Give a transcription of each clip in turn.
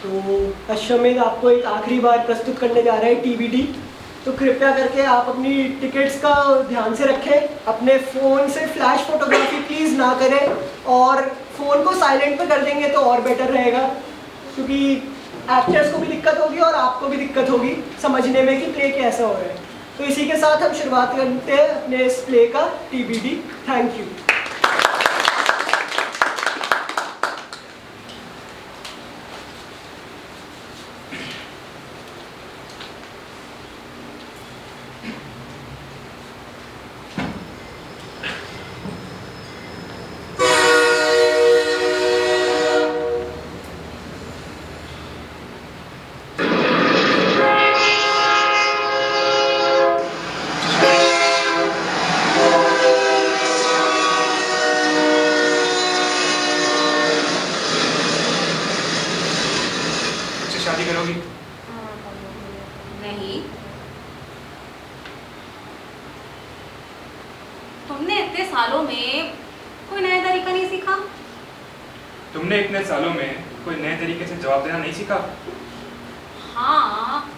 तो अश्वमेध आपको एक आखिरी बार प्रस्तुत करने जा रहा है टीबीडी। तो कृपया करके आप अपनी टिकट्स का ध्यान से रखें, अपने फ़ोन से फ्लैश फोटोग्राफी प्लीज़ ना करें और फ़ोन को साइलेंट पे कर देंगे तो और बेटर रहेगा, क्योंकि एक्टर्स को भी दिक्कत होगी और आपको भी दिक्कत होगी समझने में कि प्ले कैसा हो रहा है। तो इसी के साथ हम शुरुआत करते हैं अपने इस प्ले का टीबीडी। Thank you. शादी करोगी? नहीं। तुमने इतने सालों में कोई नया तरीका नहीं सीखा? तुमने इतने सालों में कोई नए तरीके से जवाब देना नहीं सीखा? हाँ,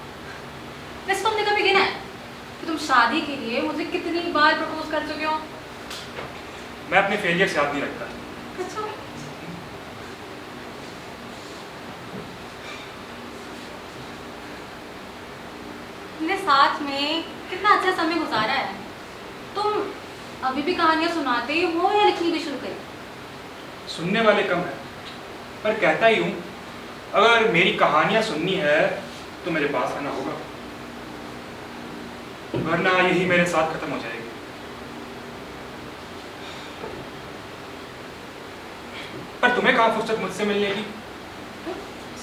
वैसे तुमने कभी गिना है कि तुम शादी के लिए मुझे कितनी बार प्रपोज कर चुके हो? मैं अपने फेलियर से याद नहीं रखता। अच्छा। तुमने साथ में कितना अच्छा समय गुजारा है। तुम अभी भी कहानियां सुनाते ही हो या लिखनी भी शुरू करी? सुनने वाले कम है, पर कहता ही हूँ, अगर मेरी कहानियां सुननी है तो मेरे पास आना होगा, वरना यही मेरे साथ खत्म हो जाएगी। पर तुम्हें कहाँ फुर्सत मुझसे मिलने की?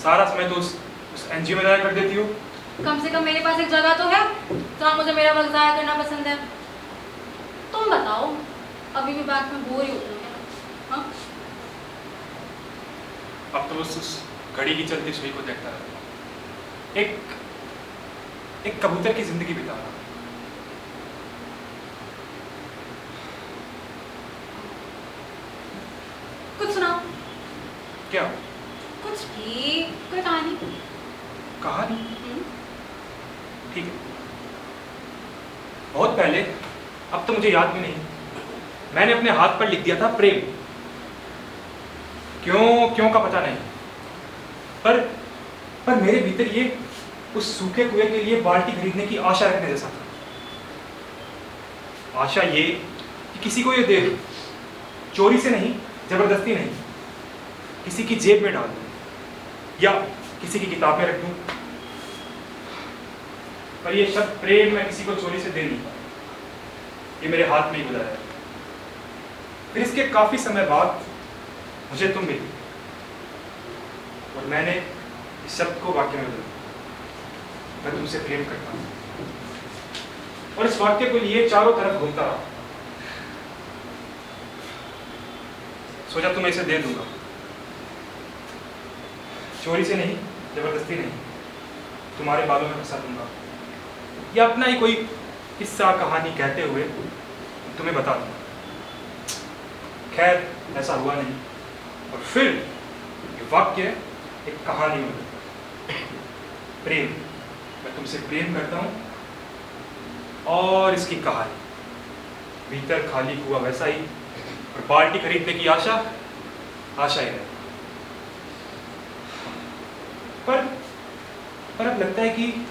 सारा समय तो उस एनजीओ में जाया कर देती हो। कम से कम मेरे पास एक जगह तो है जहाँ मुझे मेरा वक्त जाया करना पसंद है। तुम बताओ, अभी भी बात में बोर ही होती हूँ क्या? हाँ? अब तो बस उस घड़ी की चलती सुई को देखता रहता हूँ, एक कबूतर की जिंदगी बिता रहा हूँ। कुछ सुनाओ। क्या? कुछ भी, कोई कहानी। कहानी? ठीक है। बहुत पहले, अब तो मुझे याद भी नहीं, मैंने अपने हाथ पर लिख दिया था प्रेम। क्यों का पता नहीं, पर मेरे भीतर ये उस सूखे कुएं के लिए बाल्टी खरीदने की आशा रखने जैसा था। आशा ये कि किसी को ये दे दूं, चोरी से नहीं, जबरदस्ती नहीं, किसी की जेब में डाल दूं या किसी की किताब में रख दूं। पर ये शब्द प्रेम मैं किसी को चोरी से दे नहीं पाया, ये मेरे हाथ में ही गुजरा है। फिर इसके काफी समय बाद मुझे तुम मिली और मैंने इस शब्द को वाक्य में बदला, मैं तुमसे प्रेम करता हूँ। और इस वाक्य को लिए चारों तरफ घूमता रहा, सोचा तुम्हें इसे दे दूंगा, चोरी से नहीं, जबरदस्ती नहीं, तुम्हारे बालों में फंसा दूंगा या अपना ही कोई किस्सा कहानी कहते हुए तुम्हें बता दूंगा। खैर, ऐसा हुआ नहीं और फिर ये वाक्य एक कहानी में बदला। प्रेम, मैं तुमसे प्रेम करता हूँ और इसकी कहानी, भीतर खाली हुआ वैसा ही और बाल्टी खरीदने की आशा ही है। पर अब लगता है कि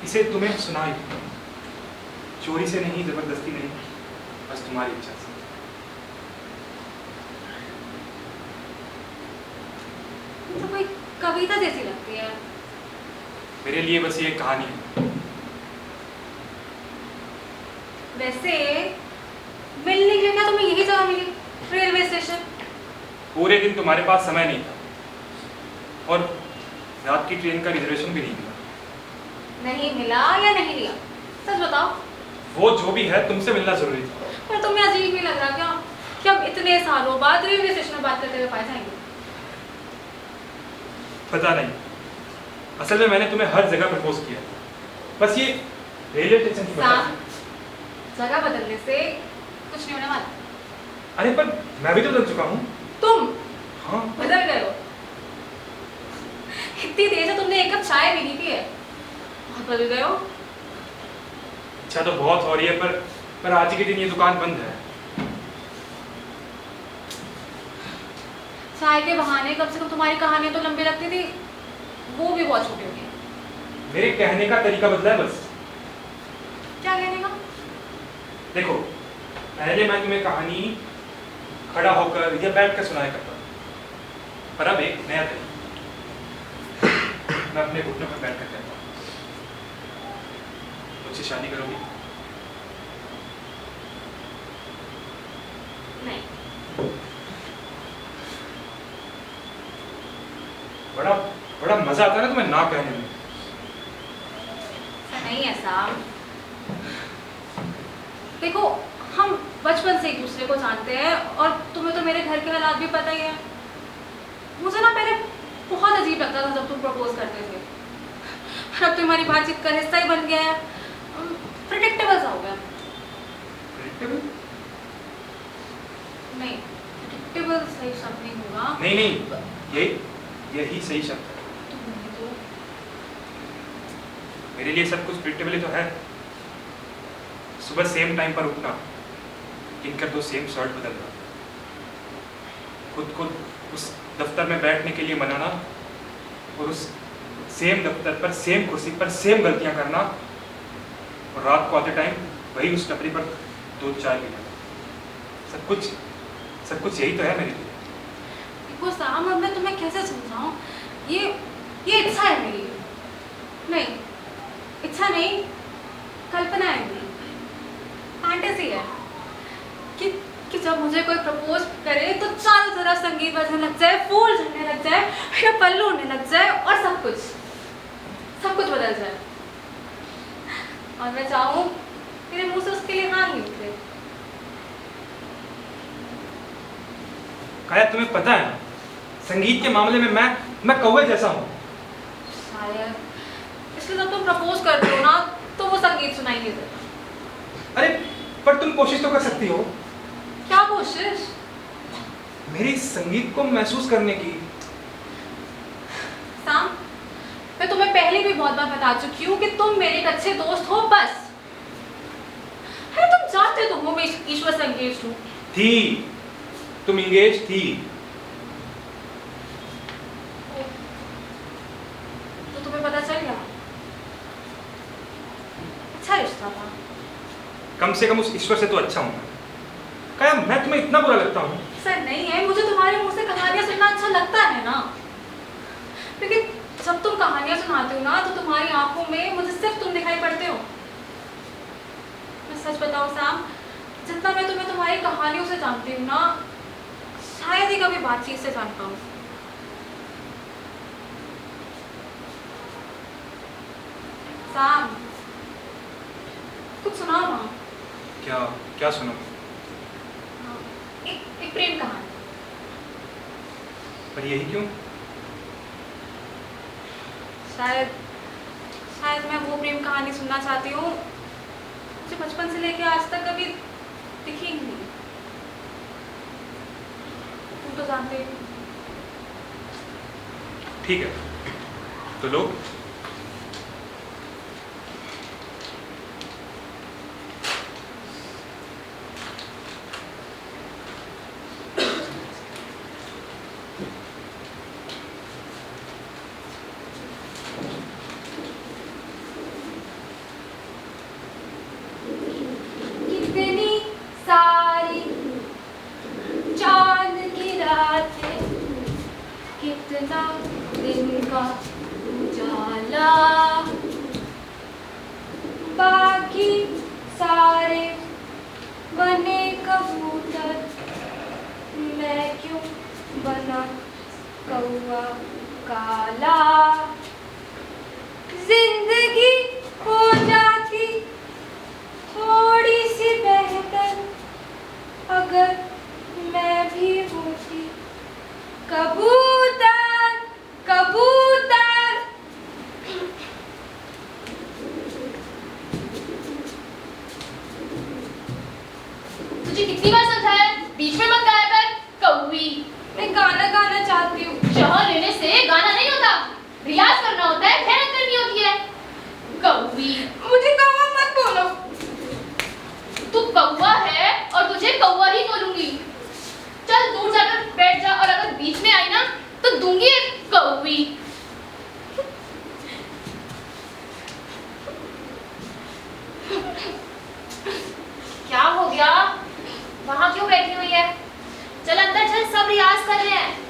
इसे तुम्हें सुनाई, चोरी से नहीं, जबरदस्ती नहीं, बस तुम्हारी इच्छा से। तो कोई कविता जैसी लगती है। मेरे लिए बस ये कहानी है। वैसे मिलने के लिए क्या तुम्हें यही जगह मिली, रेलवे स्टेशन? पूरे दिन तुम्हारे पास समय नहीं था और रात की ट्रेन का रिजर्वेशन भी नहीं मिला। नहीं मिला या नहीं लिया, सच बताओ। वो जो भी है, तुमसे मिलना जरूरी था। पर तुम्हें अजीब नहीं लग रहा क्या कि अब इतने सालों बाद रेलवे स्टेशन में बात करते हुए पाए जाएंगे? पता नहीं, असल में मैंने तुम्हें हर जगह प्रपोज किया, बस ये रेलवे स्टेशन की वजह से। जगह बदलने से कुछ नहीं होने वाला। अरे पर मैं भी तो बदल चुका हूँ। तुम? हाँ। बदल गए हो? इतनी देर से तुमने एक कप चाय भी नहीं पी है, बहुत बदल गए हो। अच्छा तो बहुत हो रही है, पर आज के दिन ये दुकान बंद है। चाय के बहाने कम से कम तुम्हारी कहानियां तो लंबी लगती थी, वो भी बहुत छोटी हो गई। मेरे कहने का तरीका बदला है बस। क्या कहने का? देखो, पहले मैं तुम्हें कहानी खड़ा होकर या बैठ कर सुनाया करता था, पर अब एक नया तरीका, मैं अपने घुटनों पर बैठ कर कहता हूँ। मुझसे शादी करोगी? नहीं। बड़ा बड़ा मजा आता है ना तुम्हें ना कहने में। ऐसा नहीं है साहब, देखो हम बचपन से एक दूसरे को जानते हैं और तुम्हें तो मेरे घर के हालात भी पता ही है। मुझे ना पहले बहुत अजीब लगता था जब तुम प्रपोज करते थे, और अब तुम्हारी बातचीत का हिस्सा ही बन गया है, प्रेडिक्टेबल सा हो गया। Predictable? नहीं, प्रेडिक्टेबल सही शब्द नहीं होगा। नहीं, यही सही शब्द है। तुमने तो मेरे लिए सब कुछ प्रिडिक्टेबल तो है। सुबह सेम टाइम पर उठना, इनकर दो सेम शर्ट बदलना, खुद को उस दफ्तर में बैठने के लिए मनाना और उस सेम दफ्तर पर सेम कुर्सी पर सेम गलतियां करना, और रात को आते टाइम वही उस टपरी पर दो चाय पीना। सब कुछ यही तो है मेरे लिए। देखो साम, अब मैं तुम्हें कैसे समझाऊं, ये इच्छा है मेरी। नहीं, इच्छा नहीं, कल्पना है मेरी, फैंटेसी है कि जब मुझे कोई प्रपोज करे तो चारों तरफ संगीत बजने लग जाए, फूल झड़ने लग जाए, या पल्लू उड़ने लग जाए और सब कुछ बदल जाए, और मैं चाहूं मेरे मुंह से उसके लिए हाँ ही उतरे। काया, तुम्हें पता है ना, संगीत के मामले में मैं कौवे जैसा हूँ। शायद इसलिए जब तुम प्रपोज करते हो ना तो वो संगीत सुनाई नहीं देता। अरे पर तुम कोशिश तो कर सकती हो। क्या कोशिश? मेरे संगीत को महसूस करने की। साम, मैं तुम्हें पहले भी बहुत बार बता चुकी हूँ कि तुम मेरे एक अच्छे दोस्त हो बस। अरे तुम जानते तो हो मैं ईश्वर से एंगेज्ड हूँ। थी, तुम एंगेज थी। तो तुम्हें पता चल गया? अच्छा रिश्ता था। कम से कम उस ईश्वर से तो अच्छा हूँ। क्या मैं तुम्हें इतना बुरा लगता हूँ? सर नहीं है, मुझे तुम्हारे मुंह से कहानियां सुनना अच्छा लगता है ना, लेकिन जब तुम कहानियां सुनाते हो ना तो तुम्हारी आंखों में मुझे सिर्फ तुम दिखाई पड़ते हो। मैं सच बताऊं साम, जितना मैं तुम्हें तुम्हारी कहानियों से जानती हूँ ना, शायद ही कभी बातचीत से जान पाऊँ। साम, कुछ सुनाओ ना। क्या सुनो? एक प्रेम कहानी। पर यही क्यों? शायद मैं वो प्रेम कहानी सुनना चाहती हूँ मुझे बचपन से लेके आज तक कभी दिखी ही नहीं। तुम तो जानते हो। ठीक है, तो लो। कितनी सारी चांद की रातें, कितना दिन का उजाला, बाकी सारे बने कबूतर, मैं क्यों बना कौवा काला। जिंदगी हो जाती थोड़ी सी बेहतर अगर मैं भी होती कबूतर कबूतर। तुझे कितनी बार समझाया बीच में मत गाया कर कौवी। मैं गाना गाना चाहती हूँ। शहर लेने से गाना नहीं होता। रियाज करना होता है, मेहनत करनी होती है। कौवी, मुझे कौवा मत बोलो। तू कौवा है और तुझे कौवा ही बोलूंगी। चल दूर जाकर बैठ जा, और अगर बीच में आई ना तो दूंगी एक कौवी। क्या हो गया? वहां क्यों बैठी हुई है? चल अंदर चल, सब रियाज कर रहे हैं।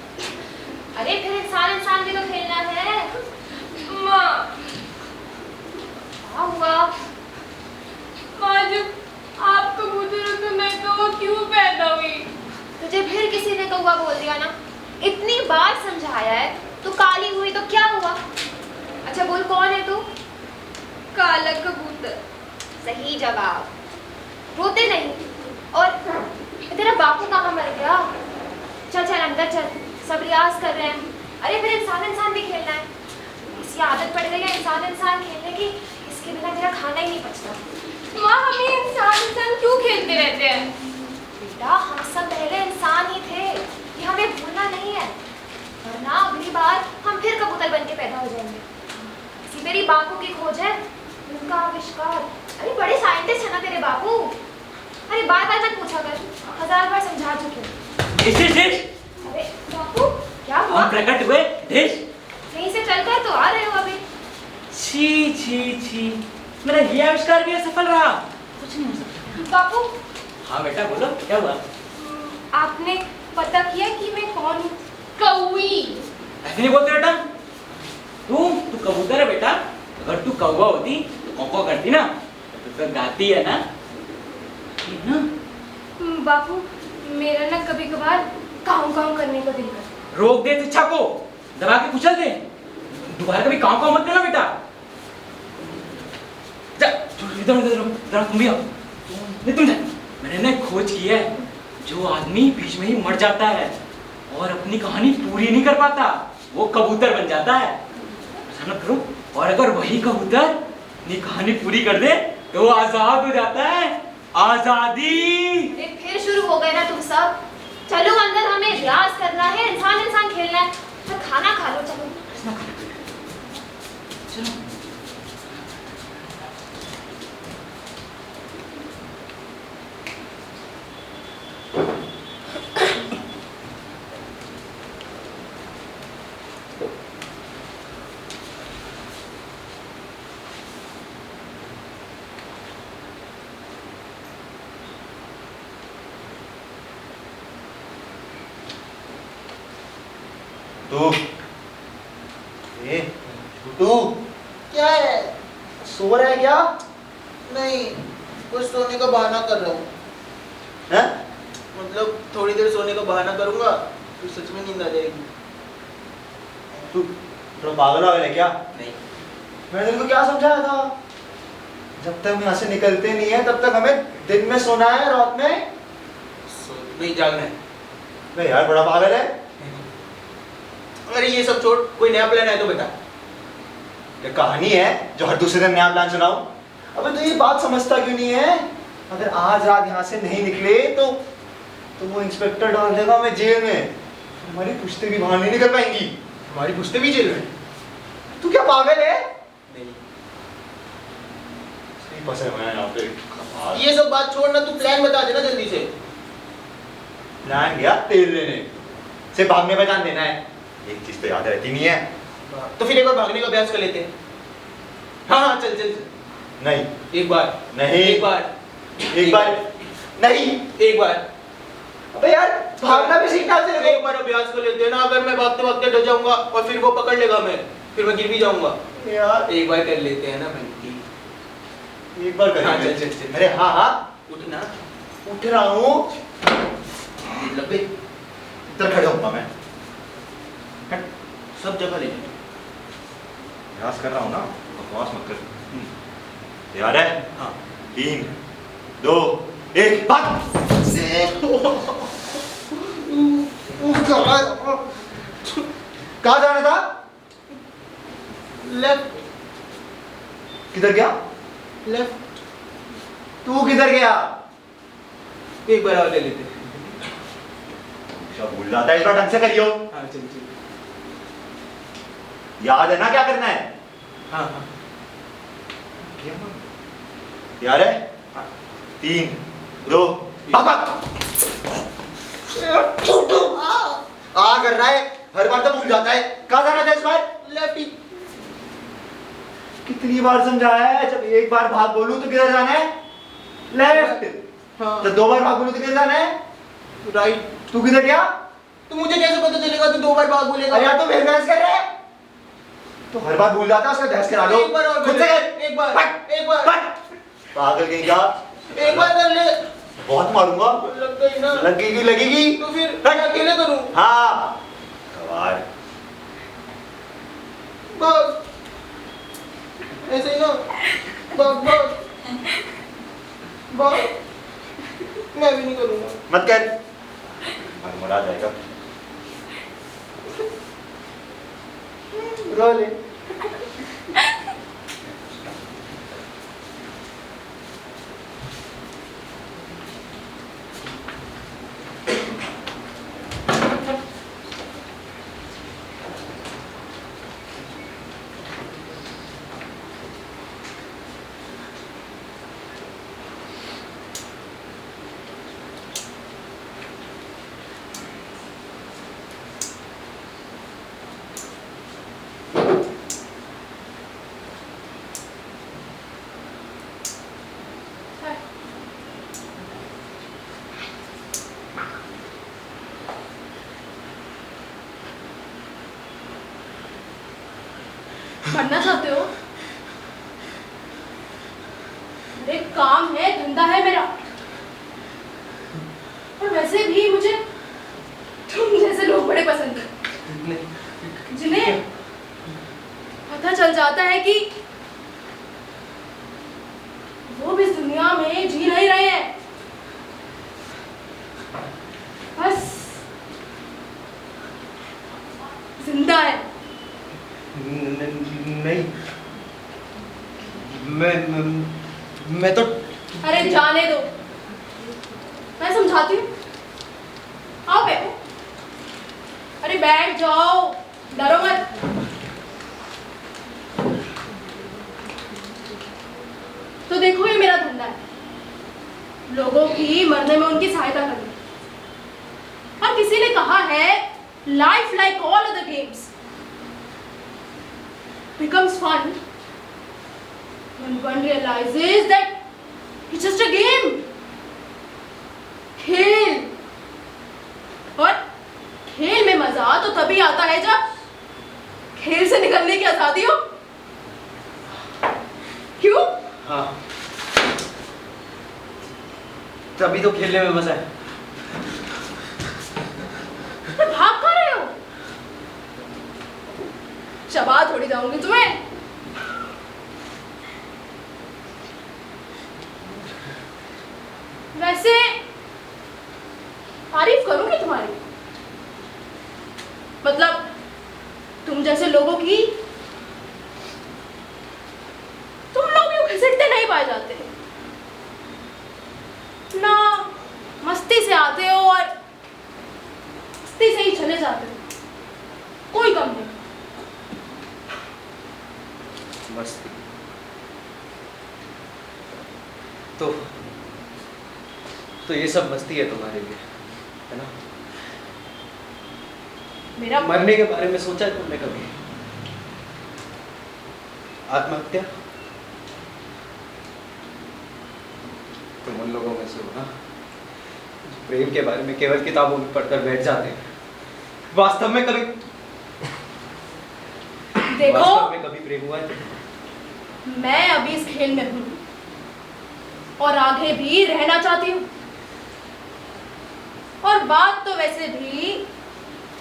अरे फिर इंसान भी तो खेलना है। माँ, क्या हुआ? माँ जब आप कबूतर हो तो मैं कौवा क्यों पैदा हुई? तुझे फिर किसी ने कौवा बोल दिया ना? इतनी बार समझाया है, तू काली हुई तो क्या हुआ? अच्छा बोल, कौन है तू? काला कबूतर। सही जवाब। रोते नहीं। और तेरा बापू कहाँ मर गया? चल चल अंदर चल, सब रियाज कर रहे हैं। अरे फिर इंसान भी खेलना है। इसी आदत पड़ गई है इंसान खेलने की, इसके बिना तेरा खाना ही नहीं पचता। माँ, हम ये इंसान क्यों खेलते रहते हैं? बेटा, हम सब पहले इंसान ही थे, ये हमें भूलना नहीं है, वरना अगली बार हम फिर कबूतर बन के पैदा हो जाएंगे। इसी मेरी बापू की खोज है, उनका आविष्कार। अरे बड़े साइंटिस्ट है ना तेरे बापू। अरे बार बार मत पूछा कर, 1000 बार समझा चुके। अरे बापू, क्या हुआ? हम प्रकट हुए देश। यहीं से चलकर तो आ रहे हो अभी। छी छी छी, मेरा ये आविष्कार भी असफल रहा। कुछ नहीं हो सकता। बापू, हाँ बेटा बोलो, क्या हुआ? आपने पता किया कि मैं कौन हूँ? कौवी। ऐसे नहीं बोलते बेटा। तू कबूतर है बेटा। अगर तू कौवा होती तो कौ करती ना, तो गाती है ना। बापू, मेरा ना कभी कभार काऊ काऊ करने का दिल करता। रोक दे इस इच्छा को, दबा के कुचल दे। दोबारा कभी काम मत करना बेटा। जा, इधर तुम भी आओ। तुम जा। मैंने ना खोज की है, जो आदमी बीच में ही मर जाता है और अपनी कहानी पूरी नहीं कर पाता, वो कबूतर बन जाता है। ऐसा मत करो। और अगर वही कबूतर अपनी कहानी पूरी कर दे तो वो आजाद हो जाता है। आजादी। अरे फिर शुरू हो गए ना तुम सब। चलो अंदर, हमें रियाज करना है, इंसान खेलना है। तो खाना खा लो, चलो। चलो। छोटू, क्या है? सो रहा है क्या? नहीं, कुछ सोने का बहाना कर रहा हूँ। हैं? मतलब थोड़ी देर सोने का बहाना करूंगा तो सच में नींद आ जाएगी। तू थोड़ा पागल हो गया क्या? नहीं, मैंने तेरे को क्या समझाया था? जब तक हम यहाँ से निकलते नहीं है तब तक हमें दिन में सोना है, रात में नहीं जागना है। नहीं यार, बड़ा पागल है। अरे ये सब छोड़, कोई नया प्लान है तो बता। ये कहानी है जो हर दूसरे दिन नया प्लान सुनाओ। अबे तो ये बात समझता क्यों नहीं है? अगर आज रात यहाँ से नहीं निकले तो वो इंस्पेक्टर डाल देगा हमें जेल में। हमारी पुश्ते भी बाहर नहीं निकल पाएंगी। हमारी पुश्ते भी जेल में? तू क्या पागल है? नहीं, फंसे हुए हैं यहाँ पे। ये सब बात छोड़ ना, तू प्लान बता देना जल्दी से। प्लान गया तेल लेने, सिर्फ भागने पे ध्यान देना है। एक चीज तो याद रहती नहीं है। तो फिर एक बार भागने का अभ्यास कर लेते हैं। हाँ चल चल चल। नहीं, एक बार नहीं, एक बार नहीं, एक बार। अबे यार, भागना भी सीखना तेरे को। एक बार अभ्यास कर लेते हैं ना। अगर मैं भागते भागते डर जाऊंगा और फिर वो पकड़ लेगा मैं, फिर मैं गिर भी जाऊंगा। यार एक बार कर लेते हैं ना बंटी। एक बार हाँ करेंगे। चल चल चल। अरे हाँ हाँ, उठना। उठ रहा हूँ। लबे इधर खड़े होऊंगा मैं। सब जगह ले जाओ। प्रयास कर रहा हूँ ना, बकवास मत कर। तैयार है? हाँ। 3, 2, 1, भाग। कहाँ जाना था? लेफ्ट किधर गया? लेफ्ट। तू किधर गया? एक बार और ले लेते हैं। भूल जाता है, इस बार ढंग से करियो। हाँ चल चल। याद है ना क्या करना है? हाँ हाँ यार है 3 2 आ कर रहा है, हर बार तो भूल जाता है। कहाँ जाना था इस बार? लेफ्टी। कितनी बार समझाया है, जब एक बार भाग बोलूं तो किधर जाना है? लेफ्ट। हाँ। तो 2 बार भाग बोलूं तो किधर जाना है? राइट। तू किधर गया? तो मुझे कैसे पता चलेगा तू 2 बार भाग बोलेगा? अरे यार तो बहस कर रहा है, तो हर बार भूल जाता है, उसका बहस करा लो। एक बार और खुद कर से ले। कर। एक बार। पट, एक बार। पट। पागल कहीं का। एक बार कर ले। बहुत मारूंगा। लगता ही ना। लगेगी लगेगी। तो फिर मैं अकेले करूं? हाँ गवार। भाग। ऐसे ही ना। भाग भाग। भाग। मैं भी नहीं करूंगा। मत कर, मरा जाएगा। रो ले। पढ़ना चाहते हो? अरे काम है, धंधा है मेरा। और वैसे भी मुझे तुम जैसे लोग बड़े पसंद हैं, जिन्हें पता चल जाता है कि वो भी इस दुनिया में जी नहीं रहे हैं, बस जिंदा है। नहीं, मैं तो अरे जाने दो, मैं समझाती हूँ। आओ बैठो। अरे बैठ जाओ, डरो मत। तो देखो ये मेरा धंधा है, लोगों की मरने में उनकी सहायता करना। और किसी ने कहा है life like all other games becomes fun when one realizes that it's just a game. खेल, और खेल में मजा तो तभी आता है जब खेल से निकलने की आजादी हो। क्यों? हाँ, तभी तो खेलने में मजा है। तो भाग कहाँ रहे हो? चबा थोड़ी जाऊंगी तुम्हें। वैसे तारीफ करूंगी तुम्हारी, मतलब तुम जैसे लोगों की तुम लोग यूं घसीटते नहीं पाए जाते ना, मस्ती से आते हो और मस्ती से ही चले जाते हो, कोई कम नहीं। मस्ती तो ये सब मस्ती है तुम्हारे लिए, है ना? मेरा मरने के बारे में सोचा है तुमने कभी? आत्महत्या? तुम उन लोगों में से हो ना, जो प्रेम के बारे में केवल किताबों में पढ़कर बैठ जाते हैं, वास्तव में कभी देखो, वास्तव में कभी प्रेम हुआ है? मैं अभी इस खेल में हूं और आगे भी रहना चाहती हूँ। और बात तो वैसे भी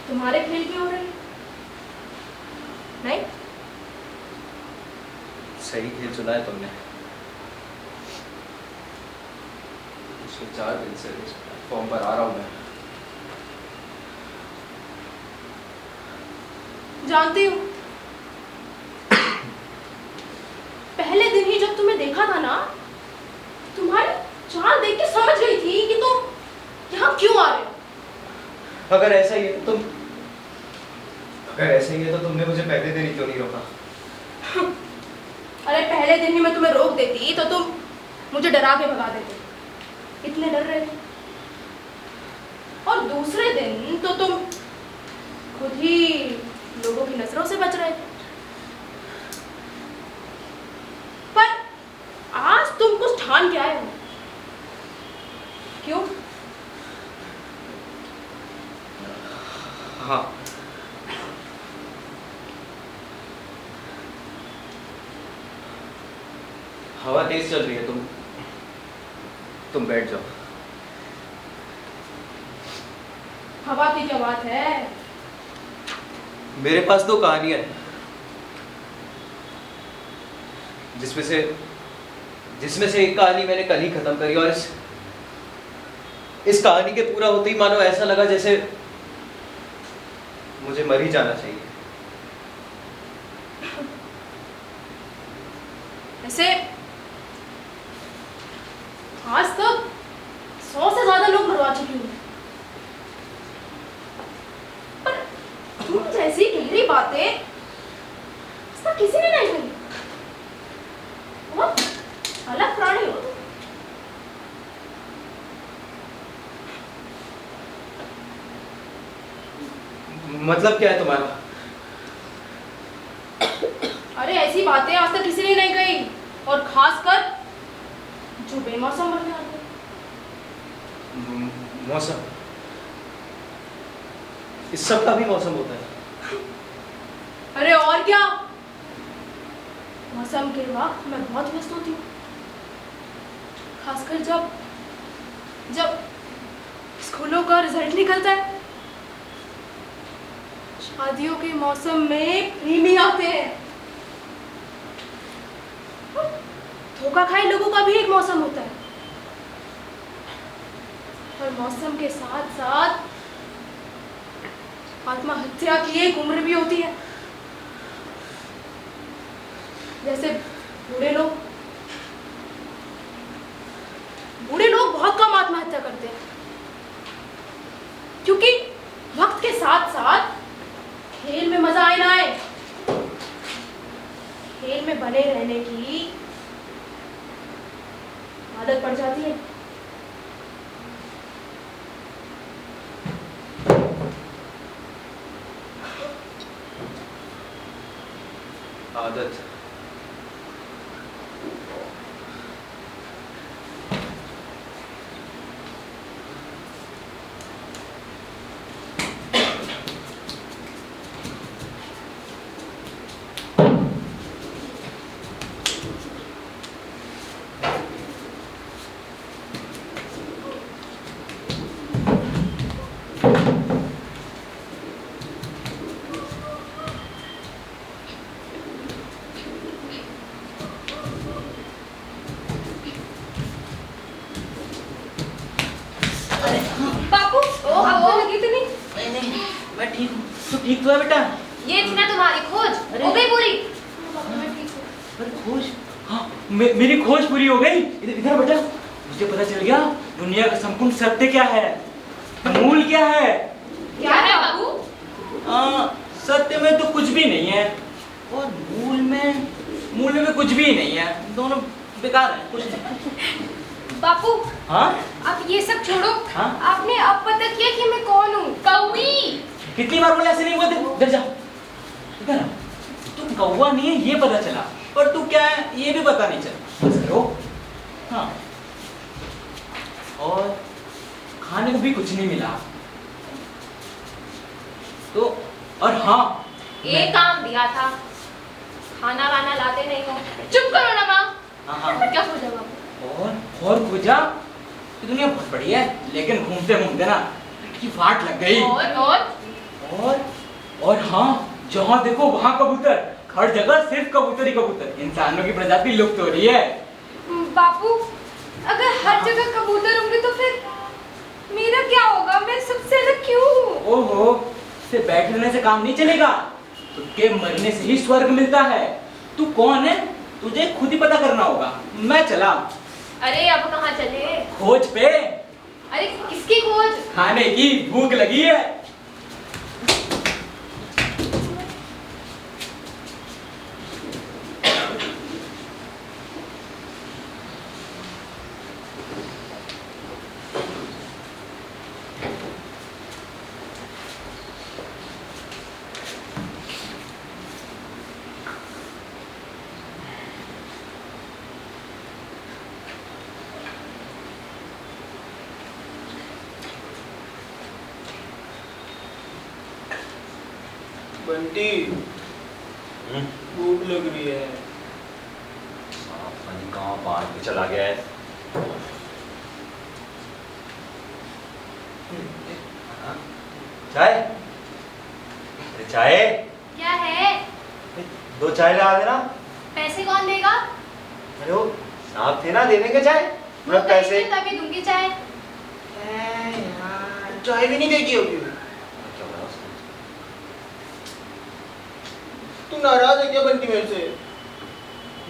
तुम्हारे खेल की हो रही है, नहीं? सही खेल चुना है तुमने। पिछले 4 दिन से इस प्लेटफॉर्म पर आ रहा हूं मैं। जानती हूँ, पहले दिन ही जब तुम्हें देखा था ना, तुम्हारी चाल देख के समझ गई थी कि तुम यहाँ क्यों आ रहे हो। अगर ऐसा ही है तो अगर ऐसे ही है तो तुमने मुझे पहले दिन ही क्यों नहीं रोका? अरे पहले दिन ही मैं तुम्हें रोक देती तो तुम मुझे डरा के भगा देते, इतने डर रहे थे। और दूसरे दिन तो तुम खुद ही लोगों की नजरों से बच रहे थे। पर आज तुम कुछ ठान के आए हो, क्यों? हाँ, हवा तेज चल रही है, तुम बैठ जाओ। हवा की क्या बात है? मेरे पास 2 कहानियां हैं, जिसमें से एक कहानी मैंने कल ही खत्म करी, और इस कहानी के पूरा होते ही मानो ऐसा लगा जैसे मुझे मर ही जाना चाहिए। ऐसे आज तक 100 से ज्यादा लोग मरवा चुकी हूँ, पर तुम जैसी गहरी बातें इसका किसी ने नहीं कही। बहुत अलग प्राणी हो तुम। मतलब क्या है तुम्हारा? अरे ऐसी बातें आज तक किसी ने नहीं कही, और खासकर जो बेमौसम बनने आते हैं। मौसम? इस सब का भी मौसम होता है? अरे और क्या, मौसम के वक्त मैं बहुत व्यस्त होती हूँ, खासकर जब स्कूलों का रिजल्ट निकलता है। शादियों के मौसम में प्रेमी आते हैं। धोखा खाए लोगों का भी एक मौसम होता है, और मौसम के साथ साथ आत्महत्या की एक उम्र भी होती है। जैसे बूढ़े लोग बहुत कम आत्महत्या करते हैं, क्योंकि वक्त के साथ साथ खेल में मजा आए ना आए, खेल में बने रहने की आदत पड़ जाती है। आदत? बापू, आपको लगी तो नहीं? नहीं, मैं ठीक हूँ। तू ठीक तो है बेटा? ये थी ना तुम्हारी खोज, हो गई पूरी? मैं ठीक हूँ। पर खोज? हाँ, मेरी खोज पूरी हो गई। इधर बेटा, मुझे पता चल गया दुनिया का संपूर्ण सत्य क्या है, मूल क्या है। क्या है बाबू? सत्य में तो कुछ भी नहीं है, और मूल में कुछ भी नहीं है। दोनों बेकार है, कुछ नहीं। बापू, हाँ? आप ये सब छोड़ो। हाँ? आपने अब पता किया कि मैं कौन हूँ? कौवी। कितनी बार बोला ऐसे नहीं हुआ? इधर जा, इधर आ। तू कौवा नहीं है ये पता चला, पर तू क्या है ये भी पता नहीं चला। बस करो। हाँ, और खाने को भी कुछ नहीं मिला तो, और हाँ, एक काम दिया था, खाना वाना लाते नहीं हो। चुप करो ना माँ। हाँ, क्या खोजा बाबू? और खोजा ये दुनिया बहुत बड़ी है, लेकिन घूमते घूमते ना की वाट लग गई। और हाँ, जहाँ देखो वहाँ कबूतर, हर जगह सिर्फ कबूतर ही कबूतर। इंसानों की प्रजाति लुप्त हो रही है। बापू, अगर हर जगह कबूतर होंगे तो फिर मेरा क्या होगा? मैं सबसे अलग क्यों हूँ? ओहो, सिर्फ बैठे रहने से काम नहीं चलेगा, तुझे मरने से ही स्वर्ग मिलता है। तू कौन है तुझे खुद ही पता करना होगा। मैं चला। अरे अब कहाँ चले? खोज पे। अरे किसकी खोज? खाने की भूख लगी है। बंटी भूख लग रही है। कहाँ बाहर पे चला गया है। चाय? अरे चाय? क्या है? 2 चाय ला देना। पैसे कौन देगा? अरे वो साहब थे ना, दे देंगे चाय। वो मैं पैसे कहेंगे तभी दूंगी चाय। यार चाय भी नहीं देगी अभी। तू नाराज है क्या बंटी मेरे से?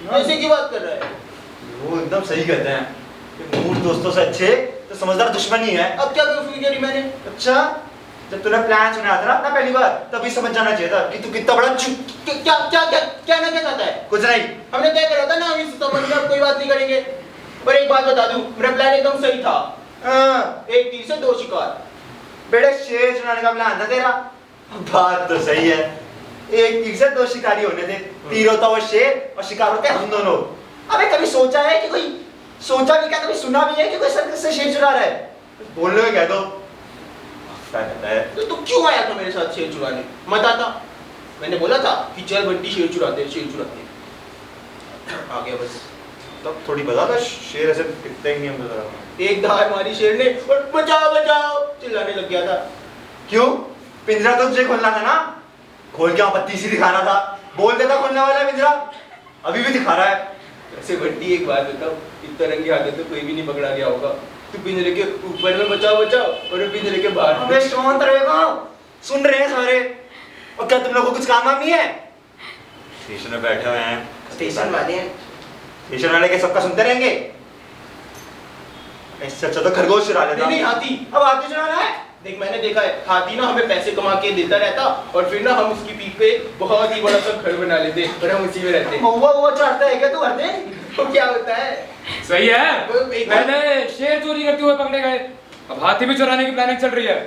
पैसे की बात कर रहा है? वो एकदम सही कहते हैं कि मूड दोस्तों से अच्छे तो समझदार दुश्मन ही है। अब क्या बेवकूफी करी मैंने? अच्छा, जब तूने प्लान सुनाया था ना अपना पहली बार, तभी समझ जाना चाहिए था कि तू कितना बड़ा क्या क्या क्या क्या ना क्या चाहता है? कुछ नहीं। हमने तय करा था ना हम इस संबंध में अब कोई बात नहीं करेंगे। और एक बात बता दूं, मेरा प्लान एकदम सही था। एक तीर से 2 शिकार। बेटे शेर चुराने का प्लान था तेरा। बात तो सही है, एक तीर से 2 शिकारी होने थे। तीर होता वो शेर और शिकार होते हम दोनों। अबे कभी सोचा है कि कोई, सोचा भी क्या, कभी सुना भी है कि कोई सर्कस से शेर चुरा रहा है? बोलने में कह दो। क्या कहता है? तो तू क्यों आया था मेरे साथ शेर चुराने? मत आता। मैंने बोला था कि चल बंटी शेर चुराते हैं, शेर चुराते हैं। आ गया बस। तब थोड़ी बता था शेर ऐसे टिकता ही नहीं हम तो। एक धार मारी शेर ने और बचाओ बचाओ चिल्लाने लग गया था। क्यों? पिंजरा तो तुझे खोलना था ना, खोल के आपत्ति सी दिखाना था। बोल देता खोलने वाला है पिंजरा, अभी भी दिखा रहा है। ऐसे बंटी एक बात बताओ, इस तरह की हालत में कोई भी नहीं पकड़ा गया होगा। तू पिंजरे के ऊपर में बचाओ बचाओ और मैं पिंजरे के बाहर। अबे शांत रहेगा, सुन रहे हैं सारे। और क्या तुम लोगों को कुछ काम वाम नहीं है? स्टेशन में बैठे हुए हैं, स्टेशन वाले हैं। स्टेशन वाले के सबका सुनते रहेंगे। इससे अच्छा तो खरगोश चुरा लेता। नहीं हाथी। अब हाथी चुराना है? देख मैंने देखा है, हाथी ना हमें पैसे कमा के देता रहता और फिर ना हम उसकी पीठ पे बहुत ही बड़ा सा घर बना लेते और हम उसी में रहते। वो चढ़ता है क्या तू हर दिन? तो क्या होता है? सही है। एक पहले शेर चोरी करते हुए पकड़े गए, अब हाथी भी चुराने की प्लानिंग चल रही है।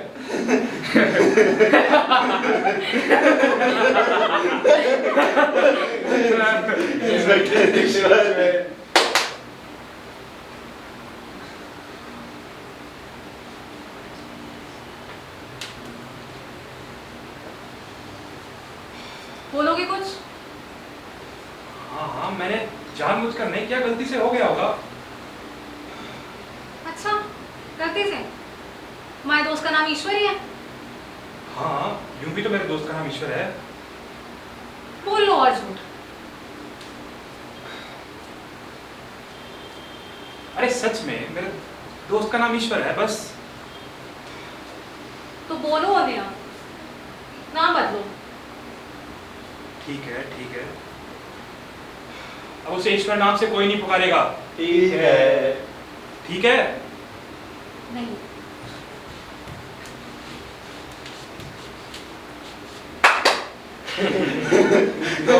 बोलोगे कुछ? हाँ मैंने जानबूझकर नहीं किया, गलती से हो गया होगा। अच्छा, गलती से? तुम्हारे दोस्त का नाम ईश्वर ही है? हाँ यूं भी तो मेरे दोस्त का नाम ईश्वर है। बोल लो और झूठ। अरे सच में मेरे दोस्त का नाम ईश्वर है बस। तो बोलो अनिया, नाम बदलो। ठीक है अब उसे ईश्वर नाम से कोई नहीं पुकारेगा। ठीक है। ठीक है? नहीं। तो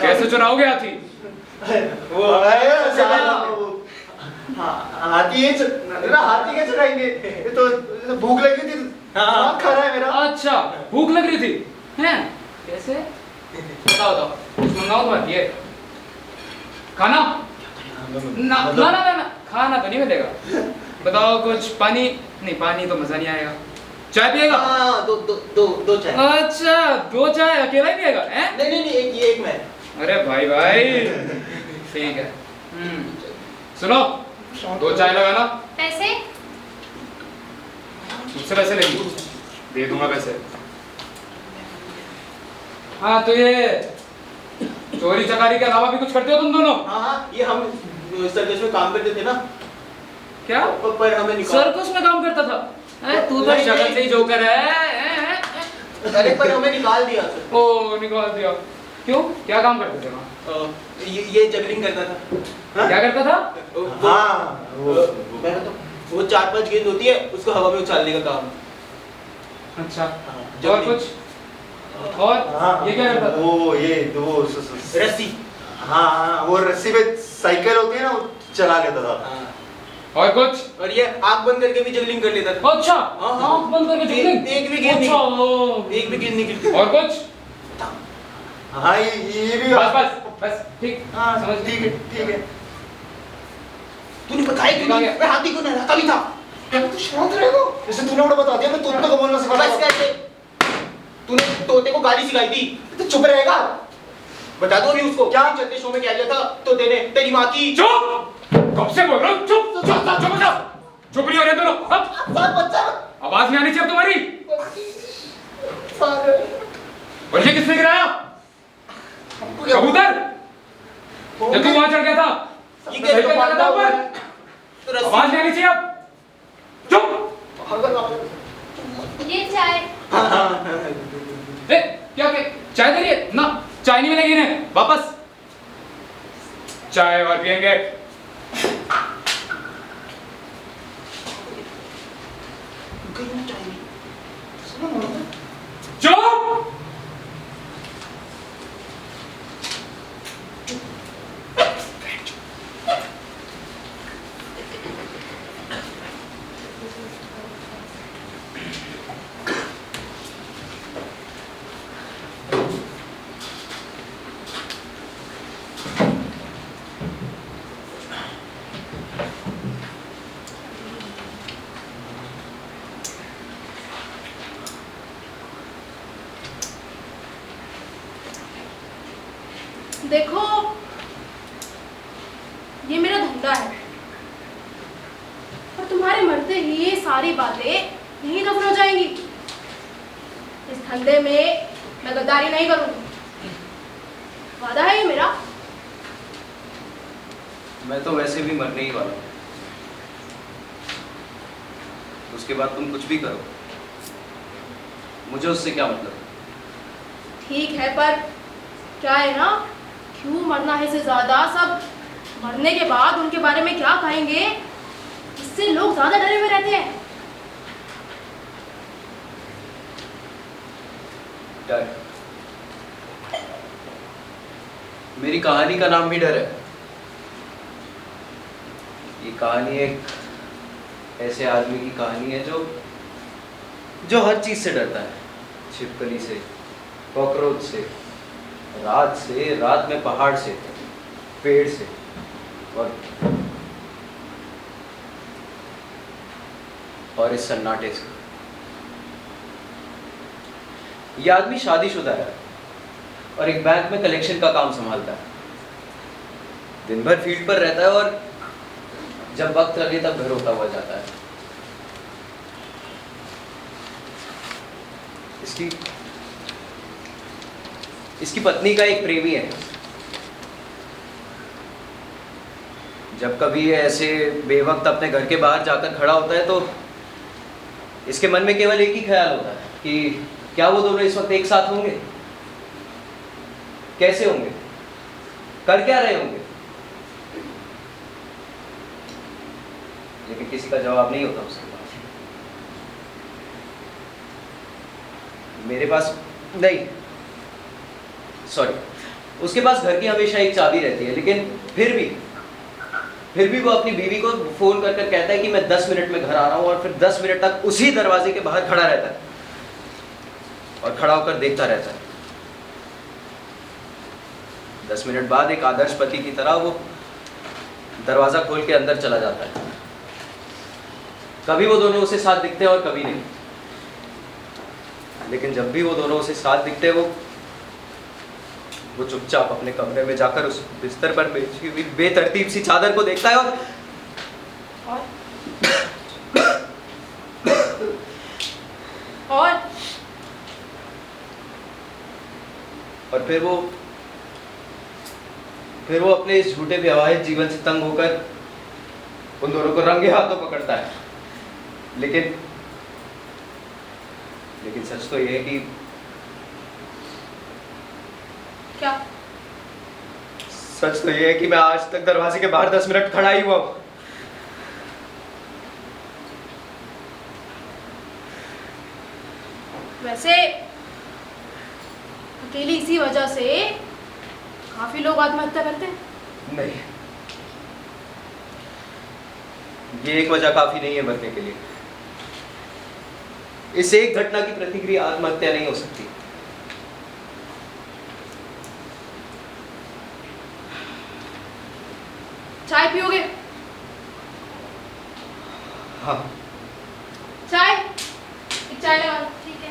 कैसे चुराओगे हाथी? वो हाथी हाथी क्या चुराएंगे? ये तो भूख लगी थी, हाँ खा रहा है मेरा। अच्छा, भूख लग रही थी हैं? कैसे? बताओ कुछ मंगाओ तो ये खाना ना ना ना ना खाना तो नहीं मिलेगा। बताओ कुछ पानी? नहीं पानी तो मजा नहीं आएगा। चाय पिएगा? हाँ दो चाय। अच्छा 2 चाय अकेला ही पिएगा हैं? नहीं एक ये एक मैं। अरे भाई ठीक है। सुनो 2 चाय लगाना। पैसे? मुझसे पैसे लेंगी? दे दूंगा पैसे। हाँ तो ये चोरी चकारी के अलावा भी कुछ करते हो तुम दोनों? हाँ ये हम सर्कस में काम करते थे ना। क्या? पर हमें निकाल। सर्कस में काम करता था? तू तो नहीं, शक्ल नहीं। से ही जोकर है। अरे पर हमें निकाल दिया सर। ओ निकाल दिया। क्यों? क्या काम करते थे वहाँ? ये जगलिंग करता था। क्या करता था? हाँ मैं तो वो 4-5 गेंद होती है उसको हवा में उछालने का काम। अच्छा हाँ, और कुछ? और ये क्या करता था? वो ये वो रस्सी। हाँ वो रस्सी पे साइकिल होती है ना, वो चला लेता था। और कुछ? और ये आंख बंद करके भी जगलिंग कर लेता था। अच्छा हाँ, आँख बंद करके जगलिंग? एक भी गेंद अच्छा, नहीं। एक भी गेंद निकली। और कुछ? हाँ ये भी। बस ठीक। हाँ समझ ठीक है। तूने बताया क्यों नहीं? मैं हाथी को नहलाता भी था। तू शांत रहेगा। जैसे तूने मुझे बता दिया, मैं तुमको बोलना सिखा बस कैसे? तूने तोते को गाली सिखाई थी। तो चुप रहेगा। बता दो अभी उसको क्या? चलते शो में क्या किया था तो तेने तेरी माँ की। चुप! कब से बोल रहा हूँ? चुप चुप चुप चुप चुप चुप नहीं हो रहे दोनों। अब बच्चा आवाज नहीं आनी चाहिए अब तुम्हारी। और ये किसने गिराया? कबूतर? जब तू वहां चढ़ गया था ये कैसे चढ़ मारता गया था हुआ ऊपर? है? तो रस्सी- आवाज नहीं आनी चाहिए अब। चुप! ये चाय। ए, क्या चाय दे रही है ना? चाय नहीं मिलेगी इन्हें, वापस। चाय और पियेंगे। चुप! देखो, ये मेरा धंधा है, और तुम्हारे मरते ही ये सारी बातें यहीं दफन हो जाएंगी। इस धंधे में मैं गद्दारी नहीं करूंगी, वादा है ये मेरा। मैं तो वैसे भी मरने ही वाला हूँ। उसके बाद तुम कुछ भी करो, मुझे उससे क्या मतलब। ठीक है, पर क्या है ना, क्यों मरना है से ज्यादा सब मरने के बाद उनके बारे में क्या कहेंगे, इससे लोग ज्यादा डरे हुए रहते हैं। डर? मेरी कहानी का नाम भी डर है। ये कहानी एक ऐसे आदमी की कहानी है जो हर चीज से डरता है। छिपकली से, कॉकरोच से, रात में पहाड़ से, पेड़ से, और इस सन्नाटे से। ये आदमी शादीशुदा है और एक बैंक में कलेक्शन का काम संभालता है। दिन भर फील्ड पर रहता है और जब वक्त लगे तब घर होता हुआ जाता है। इसकी पत्नी का एक प्रेमी है। जब कभी ये ऐसे बेवक्त अपने घर के बाहर जाकर खड़ा होता है तो इसके मन में केवल एक ही ख्याल होता है कि क्या वो दोनों इस वक्त एक साथ होंगे, कैसे होंगे, कर क्या रहे होंगे। लेकिन किसी का जवाब नहीं होता उसके पास। मेरे पास नहीं, सॉरी, उसके पास घर की हमेशा एक चाबी रहती है, लेकिन फिर भी वो अपनी बीवी को फोन कर कर कहता है कि मैं 10 मिनट में घर आ रहा हूं, और फिर 10 मिनट तक उसी दरवाजे के बाहर खड़ा रहता है और खड़ा होकर देखता रहता है। 10 मिनट बाद एक आदर्श पति की तरह वो दरवाजा खोल के अंदर चला जाता है। कभी वो दोनों उसे साथ दिखते हैं और कभी नहीं, लेकिन जब भी वो दोनों उसे साथ दिखते हैं वो चुपचाप अपने कमरे में जाकर उस बिस्तर पर बिछी हुई बेतरतीब सी चादर को देखता है और फिर वो अपने इस झूठे विवाहित जीवन से तंग होकर उन दोनों को रंगे हाथों पकड़ता है। लेकिन सच तो यह है कि क्या? सच तो यह है कि मैं आज तक दरवाजे के बाहर 10 मिनट खड़ा ही हुआ हूं। वैसे अकेली इसी वजह से काफी लोग आत्महत्या करते हैं। नहीं, ये एक वजह काफी नहीं है मरने के लिए। इस एक घटना की प्रतिक्रिया आत्महत्या नहीं हो सकती। चाय पियोगे? हाँ। चाय? एक चाय लगा दो। ठीक है।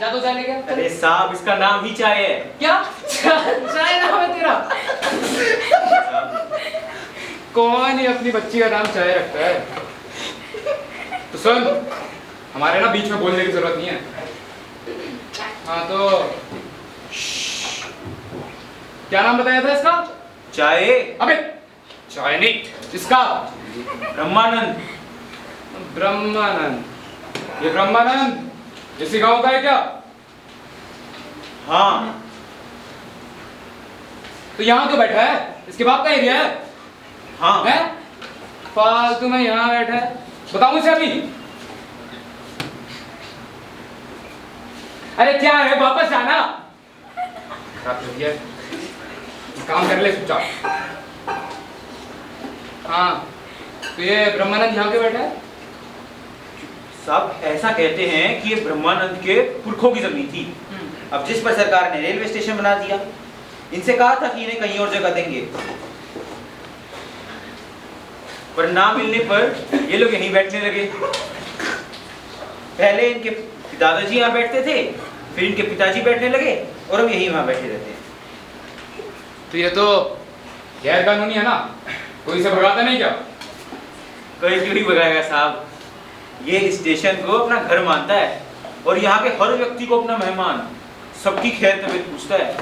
जा तो चाय लेके आ, चल। अरे साहब, इसका नाम ही चाय है। क्या चाय नाम है तेरा? कौन ही अपनी बच्ची का नाम चाय रखता है? तो सुन, हमारे ना बीच में बोलने की जरूरत नहीं है। हाँ तो क्या नाम बताया था इसका? चाय। अबे चाय नहीं, इसका ब्रह्मानंद। ब्रह्मानंद। ये ब्रह्मानंद इसी गांव का है क्या? हाँ। तो यहाँ क्यों बैठा है? इसके बाप का एरिया है? हाँ। है? फालतू में यहाँ बैठा है। बताऊं इसे अभी? अरे क्या है, वापस जाना। खराब कर दिया, काम कर ले चुपचाप। हाँ तो ये ब्रह्मानंद यहाँ क्यों बैठा है? साहब ऐसा कहते हैं कि ये ब्रह्मानंद के पुरखों की जमीन थी। अब जिस पर सरकार ने रेलवे स्टेशन बना दिया, इनसे कहा था कि इन्हें कहीं और जगह देंगे, पर ना मिलने पर ये लोग यहीं बैठने लगे। पहले इनके दादाजी यहाँ बैठते थे, फिर इनके पिताजी बैठने लगे, और अब यही वहाँ बैठे रहते हैं। तो ये तो गैर कानूनी है ना? कोई इसे भगाता नहीं क्या? कोई क्यों नहीं भगाएगा साहब, ये स्टेशन को अपना घर मानता है और यहाँ के हर व्यक्ति को अपना मेहमान, सबकी खैर तबीयत पूछता है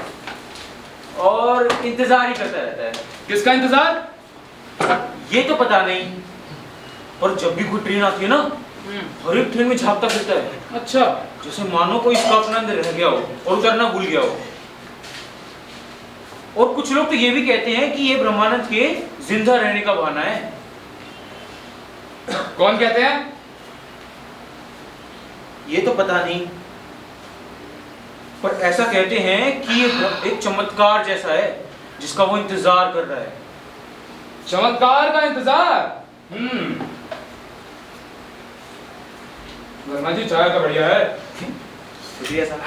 और इंतजार ही करता रहता है। किसका इंतजार? ये तो पता नहीं, पर जब भी कोई ट्रेन आती है ना, हर एक ट्रेन में झांकता फिरता है। अच्छा, जैसे मानो कोई इसका अपना अंदर रह गया हो और उतरना भूल गया हो। और कुछ लोग तो ये भी कहते हैं कि ये ब्रह्मानंद के जिंदा रहने का बहाना है। कौन कहते हैं? ये तो पता नहीं, पर ऐसा कहते हैं कि ये एक चमत्कार जैसा है जिसका वो इंतजार कर रहा है। चमत्कार का इंतजार? वर्मा जी चाय तो बढ़िया है। शुक्रिया साहब।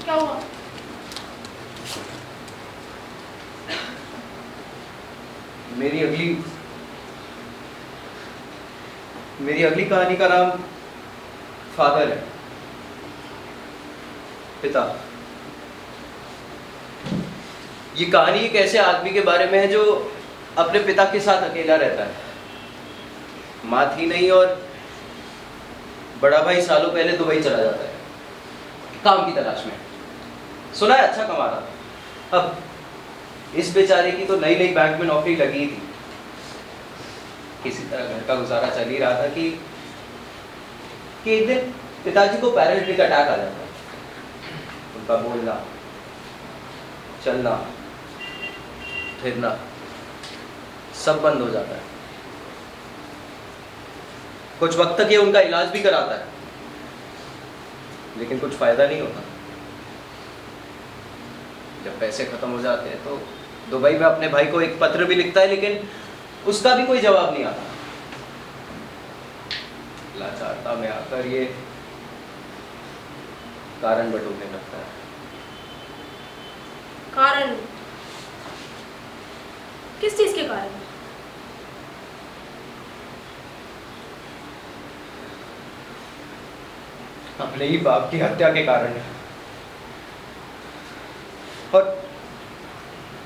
क्या हुआ? मेरी अगली कहानी का नाम फादर है, पिता। ये कहानी एक ऐसे आदमी के बारे में है जो अपने पिता के साथ अकेला रहता है। माँ थी नहीं और बड़ा भाई सालों पहले दुबई चला जाता है काम की तलाश में। सुना है अच्छा कमा रहा था। अब इस बेचारे की तो नई नई बैंक में नौकरी लगी ही थी। किसी तरह घर का गुजारा चल ही रहा था कि एक दिन पिताजी को पैरालिटिक अटैक आ जाता है। उनका बोलना, चलना, फिरना सब बंद हो जाता है। कुछ वक्त तक ये उनका इलाज भी कराता है, लेकिन कुछ फायदा नहीं होता। जब पैसे खत्म हो जाते हैं तो दुबई में अपने भाई को एक पत्र भी लिखता है, लेकिन उसका भी कोई जवाब नहीं आता। लाचारता में आकर ये कारण बटोरने लगता है। कारण? किस चीज के कारण? अपने ही बाप की हत्या के कारण।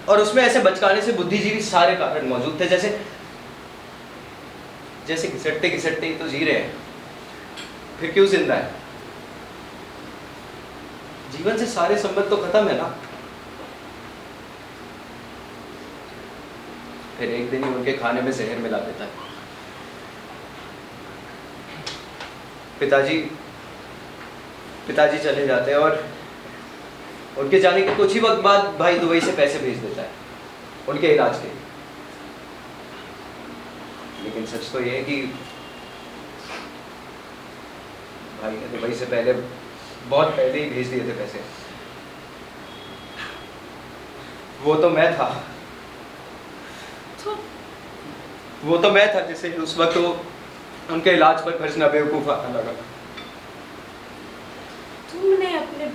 और उसमें ऐसे बचकाने से बुद्धिजीवी सारे कारण मौजूद थे, जैसे घिसटते घिसटते ही तो जी रहे हैं, फिर क्यों जिंदा है? जीवन से सारे संबंध तो खत्म है ना। फिर एक दिन ही उनके खाने में जहर मिला देता है। पिताजी चले जाते हैं और उनके जाने के कुछ ही वक्त बाद भाई दुबई से पैसे भेज देता है उनके इलाज के लिए। लेकिन सच तो ये है कि भाई ने दुबई से पहले, बहुत पहले ही भेज दिए थे पैसे। वो तो मैं था जिसे उस वक्त वो उनके इलाज पर खर्चना बेवकूफ आना लगा। तुमने अपने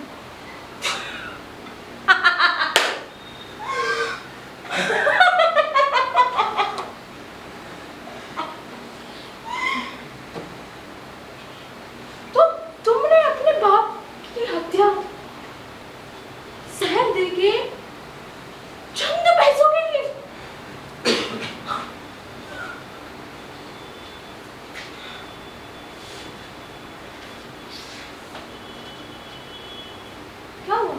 तुमने अपने बाप की हत्या सहन देके चंद पैसों के लिए। क्या हुआ?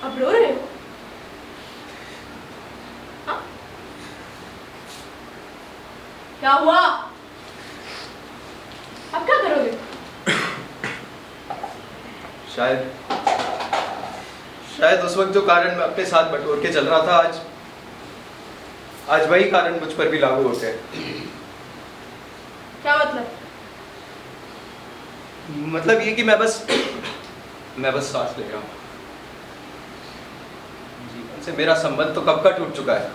अब रो रहे हो? हाँ? क्या हुआ? अब क्या करोगे? शायद उस वक्त जो कारण मैं अपने साथ बटोर के चल रहा था, आज वही कारण मुझ पर भी लागू होते हैं। क्या मतलब? मतलब ये कि मैं बस सांस ले रहा हूँ। जीवन से मेरा संबंध तो कब का टूट चुका है।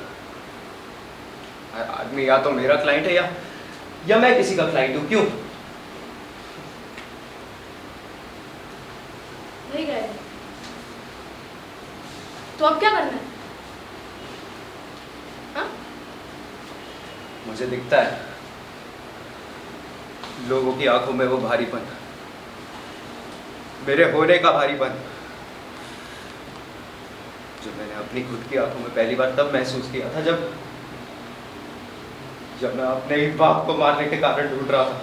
आदमी या तो मेरा क्लाइंट है या मैं किसी का क्लाइंट हूँ। क्यों? नहीं गए तो अब क्या करना है? हाँ? मुझे दिखता है लोगों की आंखों में वो भारीपन, मेरे होने का भारीपन, जो मैंने अपनी खुद की आंखों में पहली बार तब महसूस किया था जब मैं अपने ही बाप को मारने के कारण ढूंढ रहा था।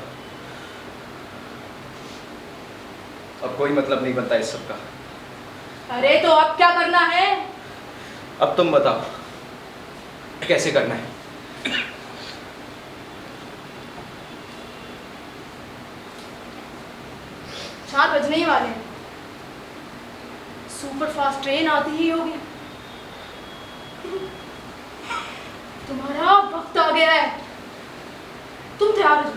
अब कोई मतलब नहीं बनता इस सब का। अरे तो अब क्या करना है? अब तुम बताओ कैसे करना है। 4 बजने ही वाले हैं। सुपर फास्ट ट्रेन आती ही होगी। तुम्हारा वक्त आ गया है। तुम तैयार हो जाओ।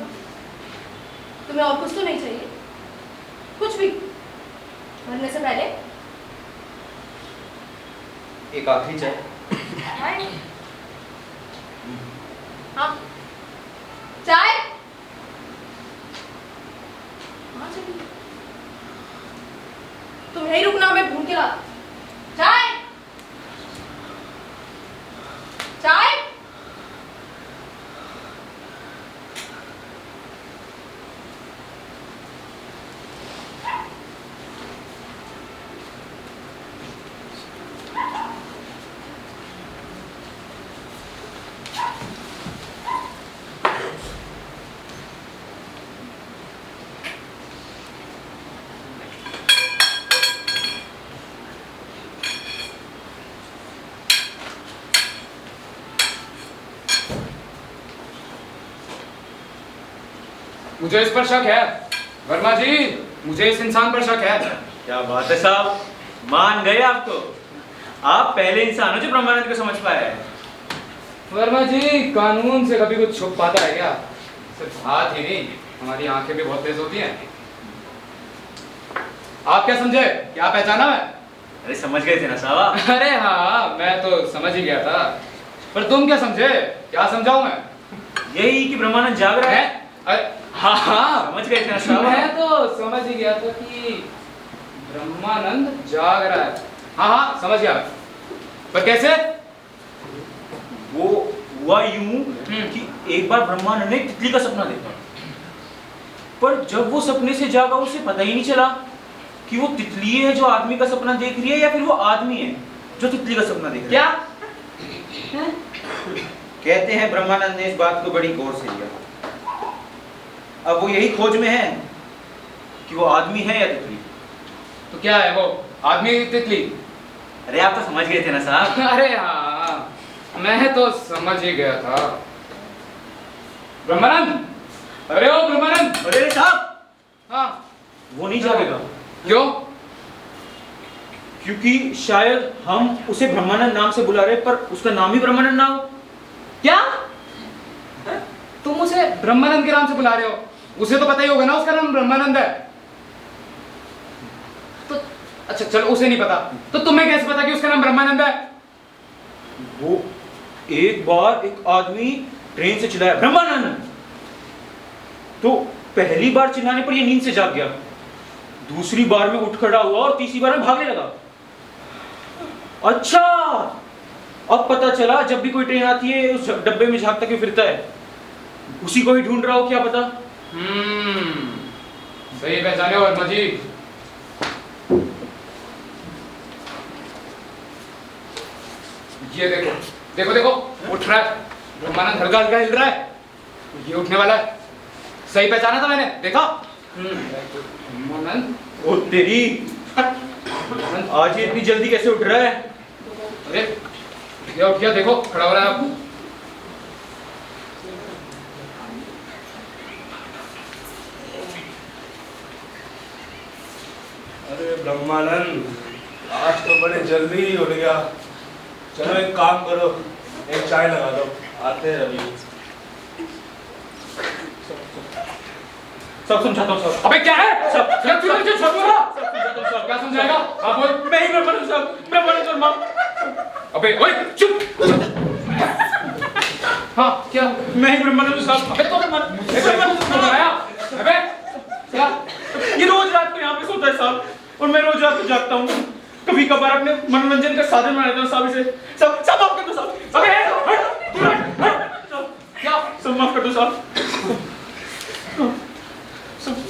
तुम्हें और कुछ तो नहीं चाहिए? कुछ भी मरने से पहले एक आखिरी चाय। हाँ, चाय। हाँ चलिए, तुम यही रुकना, मैं ढूंढ के ला। चाय, चाय। मुझे इस पर शक है वर्मा जी, मुझे इस इंसान पर शक है। क्या बात है साहब, मान गए आप तो। आप पहले इंसान हो जो ब्रह्मानंद को समझ पाए हैं। वर्मा जी, कानून से कभी कुछ छुप पाता है क्या? सिर्फ हाथ ही नहीं, हमारी आंखें भी बहुत तेज होती हैं। आप क्या समझे? क्या पहचाना मैं? अरे समझ गए थे ना साहब। अरे हाँ, मैं तो समझ ही गया था। पर तुम क्या समझे? क्या समझाऊं मैं? यही कि ब्रह्मानंद जाग रहा है। अरे हाँ, समझ गए थे ना साहब। मैं तो समझ ही गया था कि ब्रह्मानंद जाग रहा है। हाँ हाँ, समझ गया। पर कैसे? वो हुआ यूं कि एक बार ब्रह्मानंद ने तितली का सपना देखा, पर जब वो सपने से जागा उसे पता ही नहीं चला कि वो तितली है जो आदमी का सपना देख रही है या फिर वो आदमी है जो तितली का सपना देख रहा है। क्या? कहते हैं ब्रह्मानंद ने इस बात को बड़ी गौर से लिया। अब वो यही खोज में है कि वो आदमी है या तितली। तो क्या है वो, आदमी तितली? अरे आप तो समझ गए थे ना साहब। अरे हाँ, मैं तो समझ ही गया था। ब्रह्मानंद, अरे ओ ब्रह्मानंद। अरे साहब, हाँ, वो नहीं जागेगा। क्यों? क्योंकि शायद हम उसे ब्रह्मानंद नाम से बुला रहे पर उसका नाम ही ब्रह्मानंद ना हो। क्या? तुम उसे ब्रह्मानंद के नाम से बुला रहे हो? उसे तो पता ही होगा ना उसका नाम ब्रह्मानंद है। तो अच्छा चलो, उसे नहीं पता तो तुम्हें कैसे पता कि उसका नाम ब्रह्मानंद है? वो एक बार एक आदमी ट्रेन से चिल्लाया ब्रह्मानंद, तो पहली बार चिल्लाने पर ये नींद से जाग गया, दूसरी बार में उठ खड़ा हुआ और तीसरी बार में भागने लगा। अच्छा, अब पता चला जब भी कोई ट्रेन आती है उस डब्बे में झांकता क्यों फिरता है, उसी को ही ढूंढ रहा हो, क्या पता। सही पहचाने हो वर्मा जी। ये देखो देखो देखो, उठ रहा है ब्रह्मानंद, हल्का हल्का हिल रहा है, ये उठने वाला है। सही पहचाना था मैंने, देखा? ब्रह्मानंद, ओ तेरी, आज ये इतनी जल्दी कैसे उठ रहा है? अरे ये उठ गया, देखो खड़ा हो रहा है अब। अरे ब्रह्मानंद, आज तो बड़े जल्दी ही उठ गया। चलो एक काम करो, एक चाय लगा दो, आते हैं अभी। सब समझाता हूँ सब। अबे क्या है? सब क्या समझाएगा? आप बोल। मैं ही ब्रह्मानंद साहब, ब्रह्मानंद वर्मा। अबे ओए चुप। हाँ क्या? मैं ही ब्रह्मानंद साहब। अबे तो ब्रह्मानंद बताया। अबे क्या? ये रोज रात को यहाँ पे सोता है साहब, और मैं रोज रात को जागता हूँ। कभी कभार अपने मनोरंजन का साधन बना लेता हूँ साहब इसे। सब सब माफ कर दो साहब। अबे क्या? सब माफ कर दो साहब।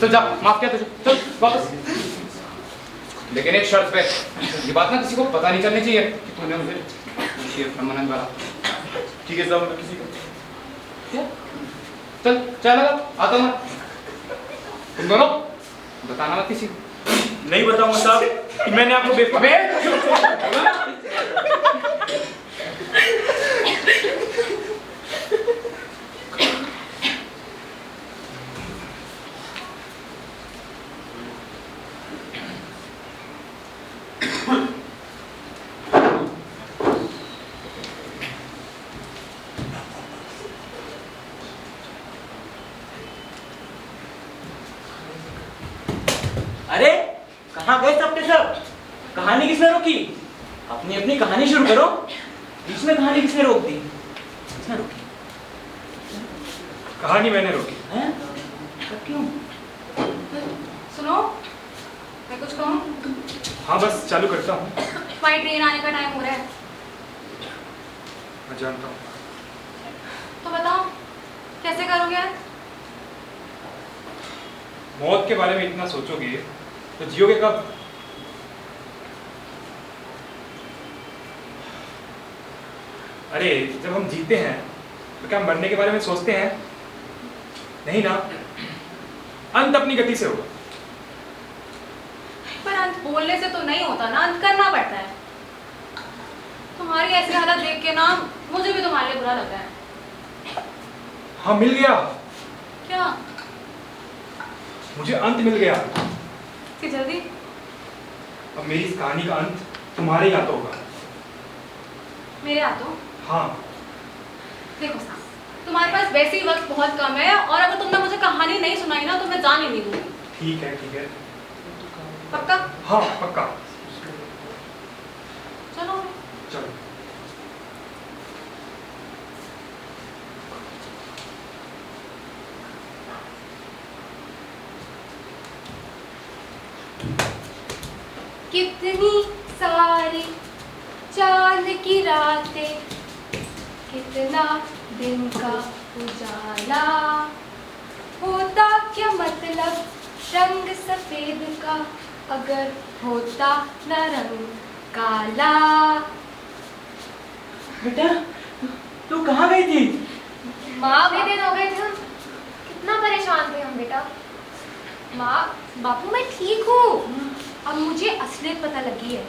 चल जा, माफ किया तुझे, चल वापस। लेकिन एक शर्त पे, ये बात ना किसी को पता नहीं चलनी चाहिए कि तूने मुझे ये ब्रह्मानंद वाला। ठीक है साहब, मैं किसी को क्या? चल चाय लगा, आता हूँ मैं। तुम दोनों बताना मत किसी को। नहीं बताऊंगा साहब कि मैंने आपको अबे अरे कहाँ गए सब के सब? कहानी किसने रोकी? अपनी अपनी कहानी शुरू करो। बीच में कहानी किसने रोक दी? किसने रोकी? कहानी मैंने रोकी। हैं? तब क्यों? सुनो, मैं कुछ कहूँ? हाँ बस चालू करता हूँ। तुम्हारी ट्रेन आने का टाइम हो रहा है। मैं जानता हूँ। तो बताओ कैसे करोगे? मौत के बारे में इतना सोचोगे तो जियोगे कब? अरे जब हम जीते हैं तो क्या मरने के बारे में सोचते हैं? नहीं ना, अंत अपनी गति से होगा। पर अंत बोलने से तो नहीं होता ना, अंत करना पड़ता है। तुम्हारी ऐसी हालत देख के ना मुझे भी तुम्हारे लिए बुरा लग रहा है। हाँ मिल गया, क्या? मुझे अंत मिल गया। कि जल्दी? अब मेरी इस कहानी का अंत तुम्हारे ही हाथों होगा। मेरे हाथों? हाँ। देखो साहब, तुम्हारे पास वैसे ही वक्त बहुत कम है, और अगर तुमने मुझे कहानी नहीं सुनाई ना तो मैं जान ही नहीं दूंगी। ठीक है ठीक है। पक्का? हाँ पक्का। चलो चलो। कितनी सारी चांद की रातें, कितना दिन का उजाला, होता क्या मतलब रंग सफेद का अगर होता न रंग काला। बेटा तू कहाँ गई थी? माँ, कितने दिन हो गए थे हम, कितना परेशान थे हम बेटा। माँ, बापू मैं ठीक हूँ। अब मुझे असलियत पता लगी है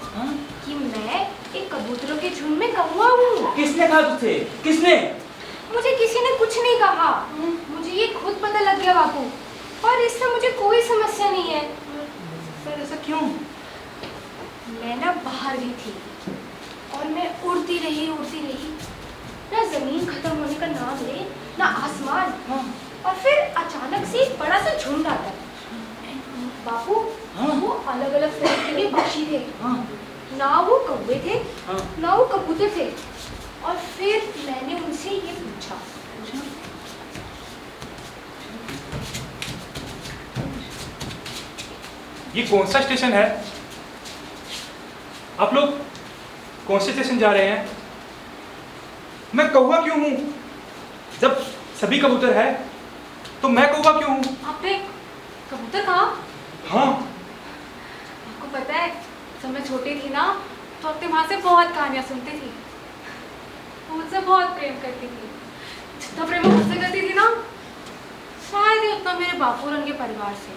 कि मैं एक कबूतरों के झुंड में कौवा हूँ। किसने कहा तुझसे? किसने? मुझे किसी ने कुछ नहीं कहा, मुझे ये खुद पता लग गया बापू, और इससे मुझे कोई समस्या नहीं है। सर ऐसा क्यों? मैं ना बाहर गई थी और मैं उड़ती रही ना जमीन खत्म होने का नाम ले, ना आसमान, हाँ। और फिर अचानक से एक बड़ा सा झुंड आता है। बापू, हाँ। वो अलग अलग तरीके के पक्षी थे। हाँ। ना वो कौवे थे, हाँ। ना वो कबूतर थे। और फिर मैंने उनसे ये पूछा, ये कौन सा स्टेशन है? आप लोग कौन से स्टेशन जा रहे हैं? मैं कौवा क्यों हूं? जब सभी कबूतर है तो मैं कौवा क्यों हूं? आपने कबूतर कहा? हाँ। आपको पता है, जब मैं छोटी थी ना तो अपनी माँ से बहुत कहानियां सुनती थी। वो मुझसे बहुत प्रेम करती थी। जितना प्रेम वो मुझसे करती थी ना, शायद ही उतना मेरे बापू और उनके परिवार से।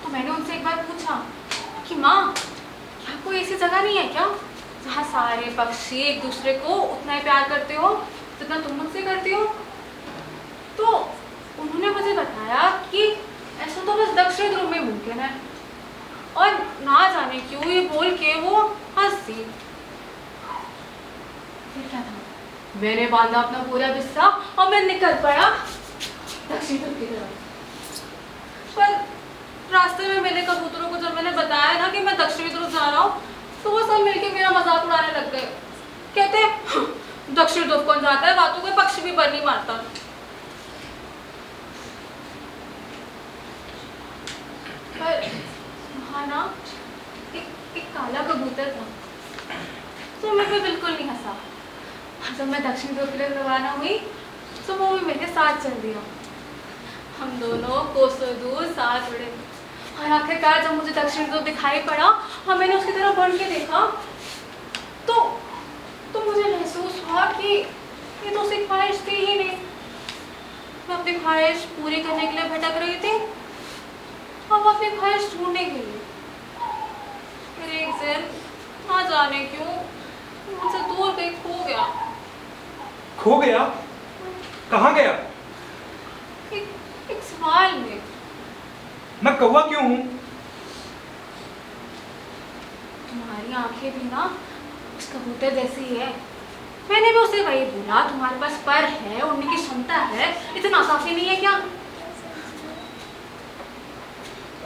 तो मैंने उनसे एक बार पूछा कि माँ, क्या कोई ऐसी जगह नहीं है क्या जहाँ सारे पक्षी एक दूसरे को उतना ही प्यार करते हो जितना तुम मुझसे करती हो? तो उन्होंने मुझे बताया कि ऐसा तो बस दक्षिण ध्रुव में मुमकिन है। और ना जाने क्यों ये बोल के वो हंस दी। फिर क्या था, मैंने बांधा अपना पूरा बिस्सा और मैं निकल पड़ा दक्षिण ध्रुव की तरफ। पर रास्ते में मेरे कबूतरों को जब मैंने बताया ना कि मैं दक्षिणी ध्रुव जा रहा हूँ, तो वो सब मिलके मेरा मजाक उड़ाने लग गए। कहते दक्षिण ध्रुव कौन जाता है, बातों कोई पक्षी भी पर नहीं मारता। पर वहाँ ना एक काला कबूतर था, तो मैं भी बिल्कुल नहीं हंसा। जब मैं दक्षिण ध्रुव के लिए रवाना हुई तो वो भी मेरे साथ चल दिया। हम दोनों कोसों दूर साथ उड़े। और आखिरकार जब मुझे दक्षिण ध्रुव दिखाई पड़ा और मैंने उसकी तरफ बढ़ के देखा तो मुझे महसूस हुआ कि ये तो उसकी ख्वाहिश थी ही नहीं। मैं अपनी ख्वाहिश पूरी करने के लिए भटक रही थी और वो अपनी ख्वाहिश ढूंढने के लिए। फिर एक दिन ना जाने क्यों मुझसे दूर कहीं खो गया। खो गया? कहाँ गया? एक सवाल में। मैं कौवा क्यों हूँ? तुम्हारी आंखें भी ना उस कबूतर जैसी है। मैंने भी उसे वही बोला, तुम्हारे पास पर है, उड़ने की क्षमता है, इतना काफी नहीं है क्या?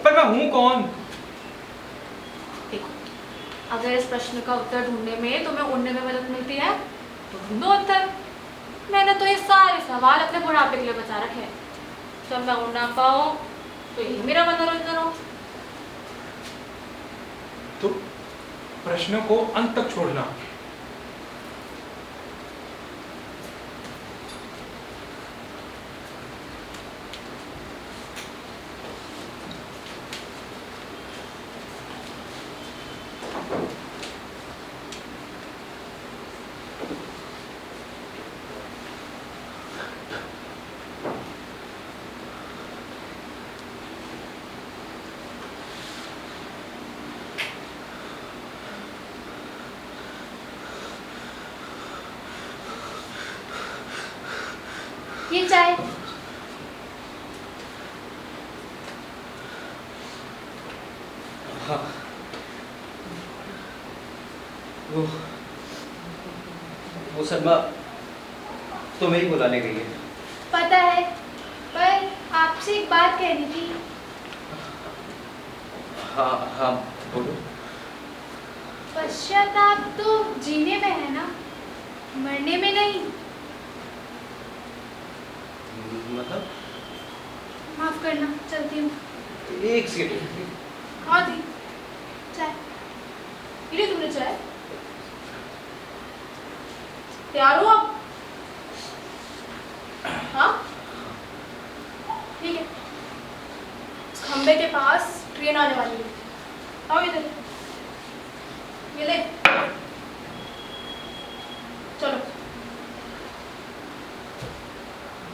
पर मैं हूँ कौन? देखो, अगर इस प्रश्न का उत्तर ढूंढने में तुम्हें उड़ने में मदद मिलती है तो ढूंढो उत्तर। मैंने तो ये सारे सवाल अपने बुढ़ापे के लिए बचा रखे हैं। जब मैं उड़ ना पाऊं तो यही मेरा मनोरंजन हो। तो प्रश्नों को अंत तक छोड़ना। ये चाय। हाँ। वो सलमा तुम्हें ही बुलाने गई है। पता है, पर आपसे एक बात कहनी थी। हाँ हाँ बोलो। पश्चाताप तो जीने में है ना, मरने में नहीं। मतलब? माफ करना, चलती हूँ। एक सेकंड। हाँ थी चाय। ये तुमने चाय? तैयार हो आप? हाँ ठीक है। खंबे के पास ट्रेन आने वाली है। आओ इधर, ये ले।